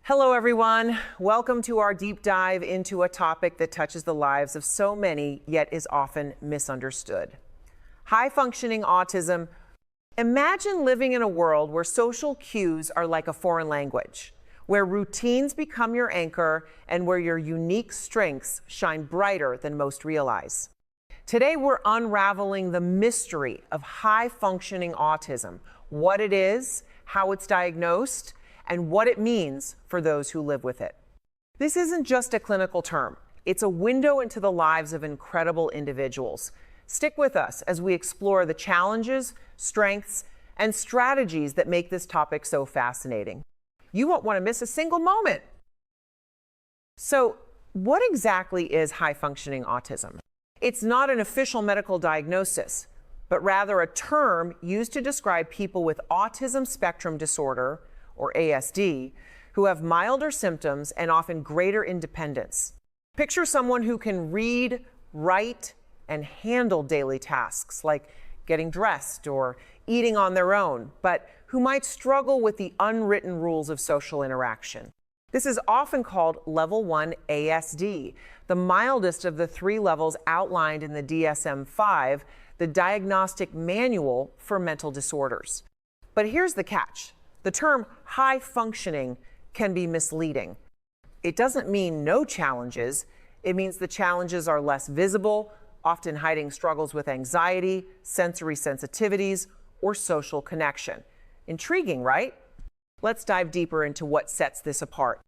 Hello, everyone. Welcome to our deep dive into a topic that touches the lives of so many, yet is often misunderstood. High-functioning autism. Imagine living in a world where social cues are like a foreign language, where routines become your anchor and where your unique strengths shine brighter than most realize. Today, we're unraveling the mystery of high-functioning autism, what it is, how it's diagnosed, and what it means for those who live with it. This isn't just a clinical term. It's a window into the lives of incredible individuals. Stick with us as we explore the challenges, strengths, and strategies that make this topic so fascinating. You won't want to miss a single moment. So, what exactly is high-functioning autism? It's not an official medical diagnosis, but rather a term used to describe people with autism spectrum disorder, or ASD, who have milder symptoms and often greater independence. Picture someone who can read, write, and handle daily tasks like getting dressed or eating on their own, but who might struggle with the unwritten rules of social interaction. This is often called Level 1 ASD, the mildest of the 3 levels outlined in the DSM-5, the Diagnostic Manual for Mental Disorders. But here's the catch. The term high functioning can be misleading. It doesn't mean no challenges. It means the challenges are less visible, often hiding struggles with anxiety, sensory sensitivities, or social connection. Intriguing, right? Let's dive deeper into what sets this apart.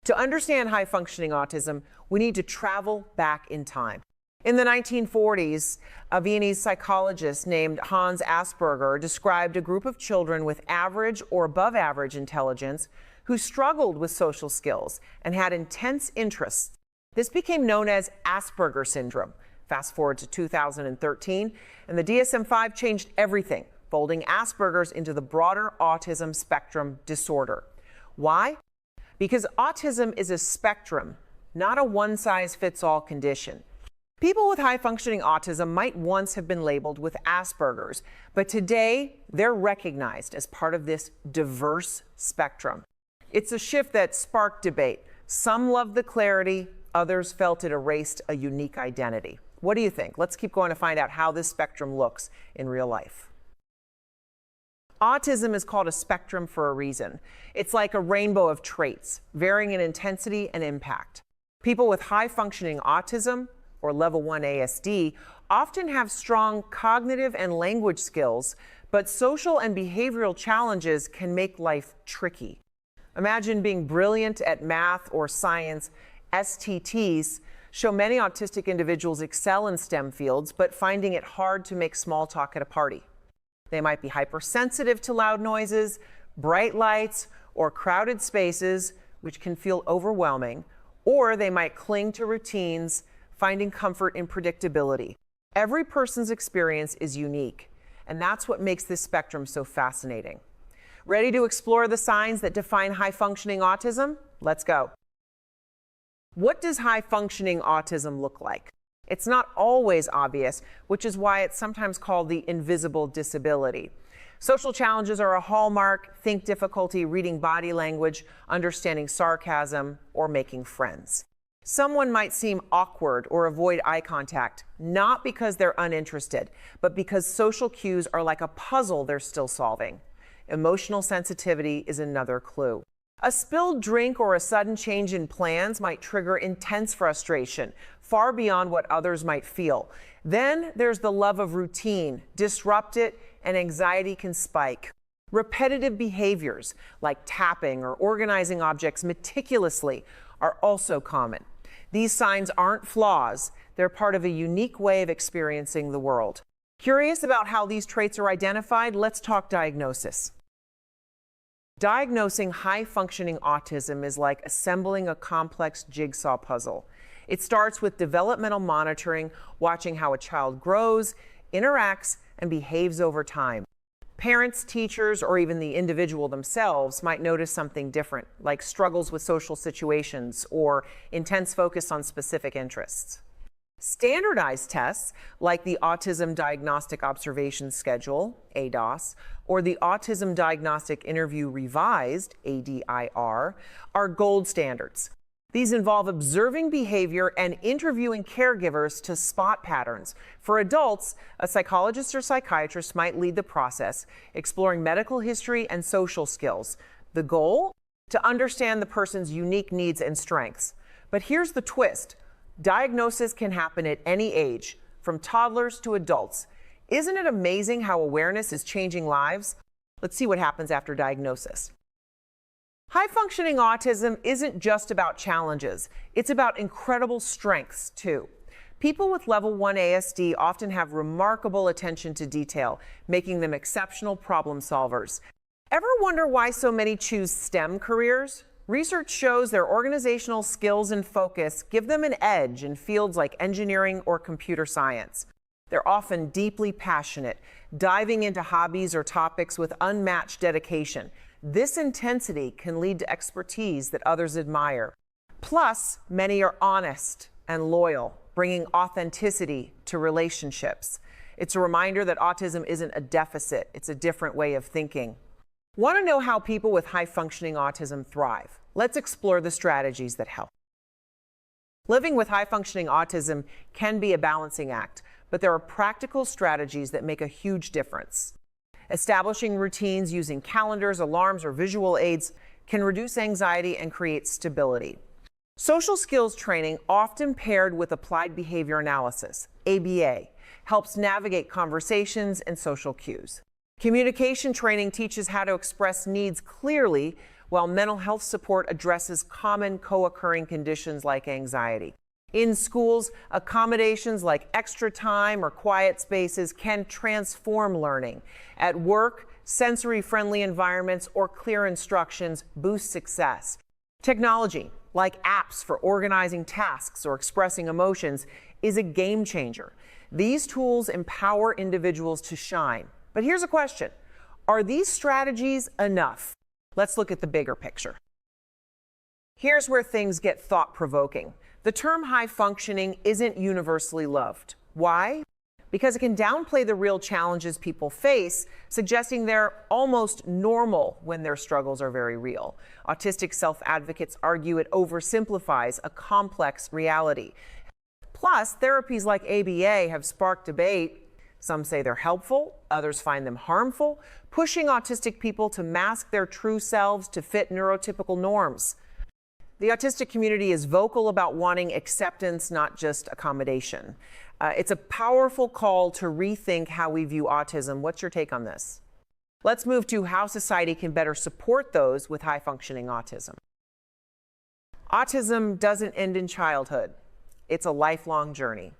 To understand high functioning autism, we need to travel back in time. In the 1940s, a Viennese psychologist named Hans Asperger described a group of children with average or above average intelligence who struggled with social skills and had intense interests. This became known as Asperger syndrome. Fast forward to 2013, and the DSM-5 changed everything, folding Asperger's into the broader autism spectrum disorder. Why? Because autism is a spectrum, not a one-size-fits-all condition. People with high-functioning autism might once have been labeled with Asperger's, but today they're recognized as part of this diverse spectrum. It's a shift that sparked debate. Some loved the clarity, others felt it erased a unique identity. What do you think? Let's keep going to find out how this spectrum looks in real life. Autism is called a spectrum for a reason. It's like a rainbow of traits, varying in intensity and impact. People with high-functioning autism, or Level 1 ASD, often have strong cognitive and language skills, but social and behavioral challenges can make life tricky. Imagine being brilliant at math or science. STTs show many autistic individuals excel in STEM fields, but finding it hard to make small talk at a party. They might be hypersensitive to loud noises, bright lights, or crowded spaces, which can feel overwhelming, or they might cling to routines, finding comfort in predictability. Every person's experience is unique, and that's what makes this spectrum so fascinating. Ready to explore the signs that define high-functioning autism? Let's go. What does high-functioning autism look like? It's not always obvious, which is why it's sometimes called the invisible disability. Social challenges are a hallmark. Think difficulty reading body language, understanding sarcasm, or making friends. Someone might seem awkward or avoid eye contact, not because they're uninterested, but because social cues are like a puzzle they're still solving. Emotional sensitivity is another clue. A spilled drink or a sudden change in plans might trigger intense frustration, far beyond what others might feel. Then there's the love of routine. Disrupt it, and anxiety can spike. Repetitive behaviors, like tapping or organizing objects meticulously, are also common. These signs aren't flaws. They're part of a unique way of experiencing the world. Curious about how these traits are identified? Let's talk diagnosis. Diagnosing high-functioning autism is like assembling a complex jigsaw puzzle. It starts with developmental monitoring, watching how a child grows, interacts, and behaves over time. Parents, teachers, or even the individual themselves might notice something different, like struggles with social situations or intense focus on specific interests. Standardized tests, like the Autism Diagnostic Observation Schedule, ADOS, or the Autism Diagnostic Interview Revised, ADIR, are gold standards. These involve observing behavior and interviewing caregivers to spot patterns. For adults, a psychologist or psychiatrist might lead the process, exploring medical history and social skills. The goal? To understand the person's unique needs and strengths. But here's the twist. Diagnosis can happen at any age, from toddlers to adults. Isn't it amazing how awareness is changing lives? Let's see what happens after diagnosis. High-functioning autism isn't just about challenges. It's about incredible strengths, too. People with level 1 ASD often have remarkable attention to detail, making them exceptional problem solvers. Ever wonder why so many choose STEM careers? Research shows their organizational skills and focus give them an edge in fields like engineering or computer science. They're often deeply passionate, diving into hobbies or topics with unmatched dedication. This intensity can lead to expertise that others admire. Plus, many are honest and loyal, bringing authenticity to relationships. It's a reminder that autism isn't a deficit, it's a different way of thinking. Want to know how people with high-functioning autism thrive? Let's explore the strategies that help. Living with high-functioning autism can be a balancing act, but there are practical strategies that make a huge difference. Establishing routines using calendars, alarms, or visual aids can reduce anxiety and create stability. Social skills training, often paired with applied behavior analysis, ABA, helps navigate conversations and social cues. Communication training teaches how to express needs clearly, while mental health support addresses common co-occurring conditions like anxiety. In schools, accommodations like extra time or quiet spaces can transform learning. At work, sensory-friendly environments or clear instructions boost success. Technology, like apps for organizing tasks or expressing emotions, is a game changer. These tools empower individuals to shine. But here's a question. Are these strategies enough? Let's look at the bigger picture. Here's where things get thought-provoking. The term high-functioning isn't universally loved. Why? Because it can downplay the real challenges people face, suggesting they're almost normal when their struggles are very real. Autistic self-advocates argue it oversimplifies a complex reality. Plus, therapies like ABA have sparked debate. Some say they're helpful, others find them harmful, pushing autistic people to mask their true selves to fit neurotypical norms. The autistic community is vocal about wanting acceptance, not just accommodation. It's a powerful call to rethink how we view autism. What's your take on this? Let's move to how society can better support those with high-functioning autism. Autism doesn't end in childhood. It's a lifelong journey.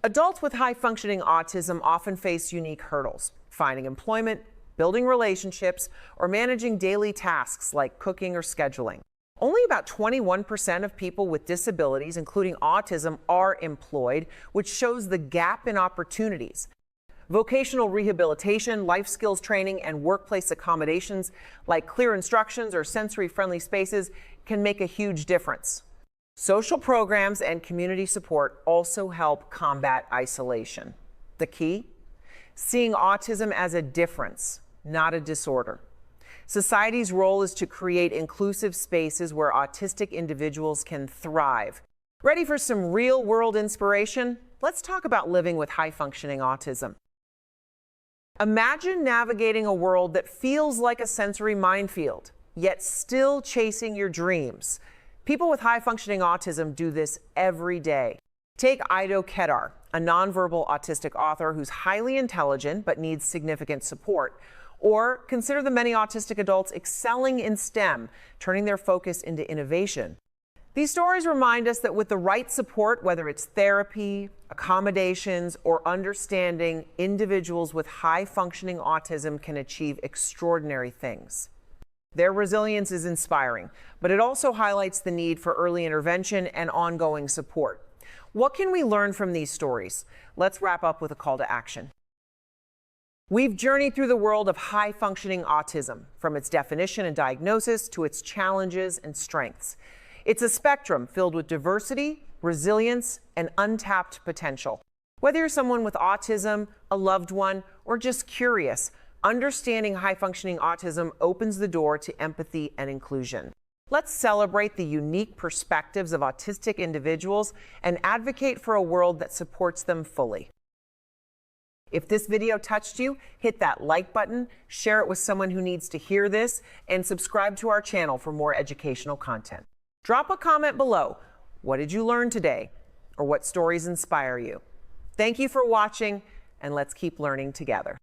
Adults with high-functioning autism often face unique hurdles: finding employment, building relationships, or managing daily tasks like cooking or scheduling. Only about 21% of people with disabilities, including autism, are employed, which shows the gap in opportunities. Vocational rehabilitation, life skills training, and workplace accommodations like clear instructions or sensory-friendly spaces can make a huge difference. Social programs and community support also help combat isolation. The key? Seeing autism as a difference, not a disorder. Society's role is to create inclusive spaces where autistic individuals can thrive. Ready for some real-world inspiration? Let's talk about living with high-functioning autism. Imagine navigating a world that feels like a sensory minefield, yet still chasing your dreams. People with high-functioning autism do this every day. Take Ido Kedar, a nonverbal autistic author who's highly intelligent but needs significant support. Or consider the many autistic adults excelling in STEM, turning their focus into innovation. These stories remind us that with the right support, whether it's therapy, accommodations, or understanding, individuals with high-functioning autism can achieve extraordinary things. Their resilience is inspiring, but it also highlights the need for early intervention and ongoing support. What can we learn from these stories? Let's wrap up with a call to action. We've journeyed through the world of high-functioning autism, from its definition and diagnosis to its challenges and strengths. It's a spectrum filled with diversity, resilience, and untapped potential. Whether you're someone with autism, a loved one, or just curious, understanding high-functioning autism opens the door to empathy and inclusion. Let's celebrate the unique perspectives of autistic individuals and advocate for a world that supports them fully. If this video touched you, hit that like button, share it with someone who needs to hear this, and subscribe to our channel for more educational content. Drop a comment below. What did you learn today? Or what stories inspire you? Thank you for watching, and let's keep learning together.